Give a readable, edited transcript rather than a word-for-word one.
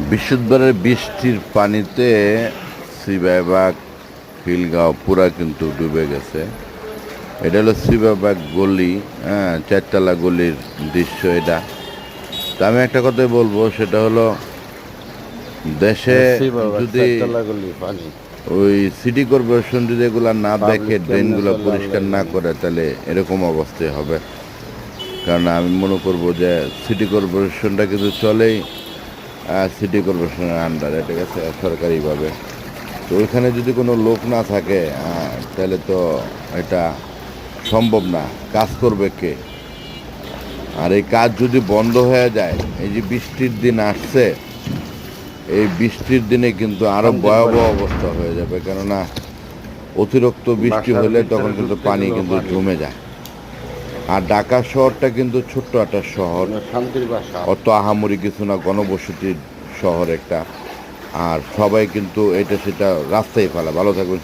বৃহস্পতিবারের বৃষ্টির পানিতে শ্রীবাইবাগ খিলগাঁও পুরা কিন্তু ডুবে গেছে। এটা হলো শ্রীবাইবাগ গলি, হ্যাঁ, চারতলা গলির দৃশ্য এটা। তা আমি একটা কথাই বলবো, সেটা হলো দেশে যদি পানি ওই সিটি কর্পোরেশন যদি এগুলা না দেখে, পাবলিক কেমনে ড্রেনগুলো চলে পরিষ্কার আল্লাহ না জানে। করে, তাহলে এরকম অবস্থায় হবে। কারণ আমি মনে করবো যে সিটি কর্পোরেশনটা কিন্তু চলেই সিটি কর্পোরেশনের আন্ডারে, ঠিক আছে, সরকারিভাবে। তো ওইখানে যদি কোনো লোক না থাকে, তাহলে তো এটা সম্ভব না। কাজ করবে কে? আর এই কাজ যদি বন্ধ হয়ে যায়, এই যে বৃষ্টির দিন আসছে, এই বৃষ্টির দিনে কিন্তু আরো শান্তির ভয়াবহ বাড়ি অবস্থা হয়ে যাবে। কেননা অতিরিক্ত বৃষ্টি বাসার হলে তখন ভিতরে কিন্তু ঢুকতে পানি গেলেও কিন্তু পানি। জমে যায়। আর ঢাকা শহরটা কিন্তু ছোট্ট একটা শহর, মানে শান্তির বাসা। অত আহামরি কিছু না, ঘনবসতির শহর একটা। আর সবাই কিন্তু এটা সেটা রাস্তায় ফেলা। ভালো থাকবেন।